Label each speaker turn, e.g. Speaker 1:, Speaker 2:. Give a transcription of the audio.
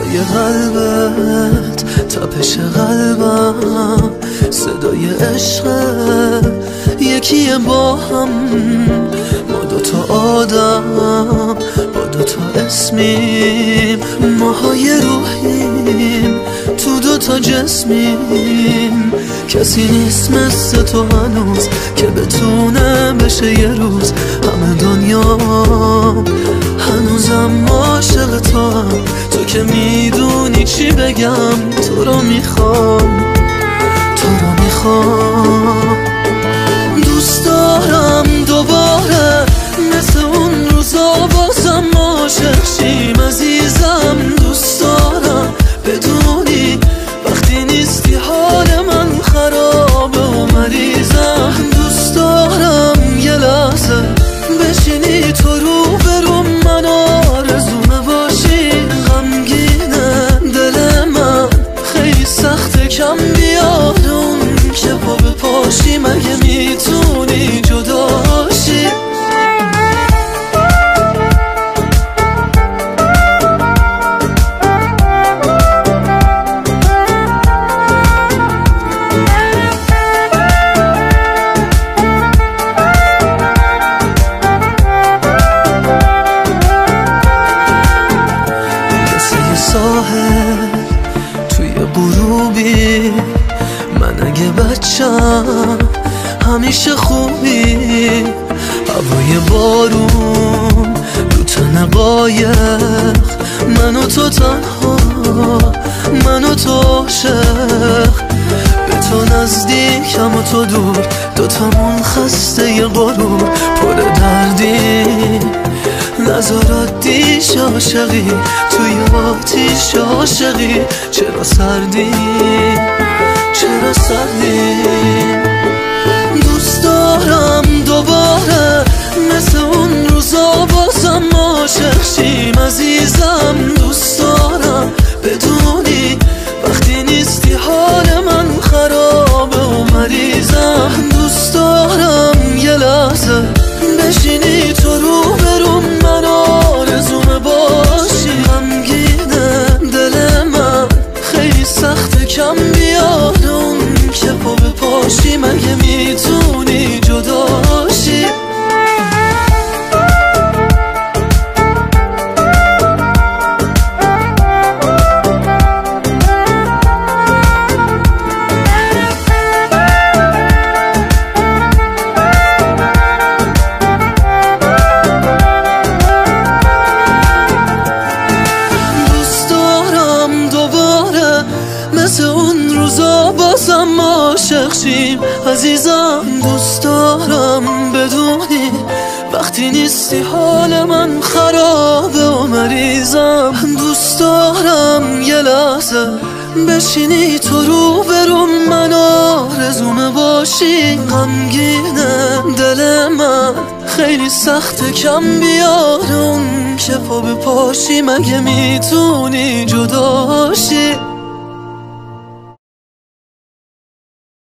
Speaker 1: صدای قلبت، تپش قلبم، صدای عشق یکیه با هم. ما دوتا آدم با دوتا اسمیم، ماهای روحیم تو دوتا جسمیم. کسی نیست مثل تو هنوز که بتونه بشه یه روز همه دنیا. هنوزم عاشق تو هم، تو که میدونی چی بگم. تو رو میخوام، تو رو میخوام. دوست دارم دوباره مثل اون روزا بازم عاشق شیم عزیزم. دوست دارم بدونی وقتی نیستی حال من خرابه و مریضم. دوست دارم یه لحظه بشینی تو رو برو من، آرزومه باشی. غمگینه دل من، خیلی سخته کم بیاد اون که پا به پاشی. مگه میتونی جداشی؟ ساحل توی غروبی، من اگه بچم همیشه خوبی. هوای بارون رو تن قایق، من و تو تنها، من و تو عاشق. به تو نزدیکم و تو دور، دوتامون خسته ی غرور. پر دردی نظرات دیش عاشقی، توی آتیش عاشقی. چرا سردی، چرا سردی؟ دوست دارم دوباره مثل اون روزا بازم عاشق شیم عزیزم. دوست دارم بدونی وقتی نیستی حال من خرابه و مریضم. دوست دارم یه لحظه بشینی تو رو برو من، آرزومه باشی. غمگینه دل من، خیلی سخته کم بیاد اون که پا به پاشی. مگه میتونی جداشی؟ مثل اون روزا بازم عاشق شیم عزیزم. دوست دارم بدونی وقتی نیستی حال من خرابه و مریضم. دوست دارم یه لحظه بشینی تو رو برو من، آرزومه باشی. غمگینه دل من، خیلی سخته کم بیاد اون که پا به پاشی. مگه میتونی جداشی؟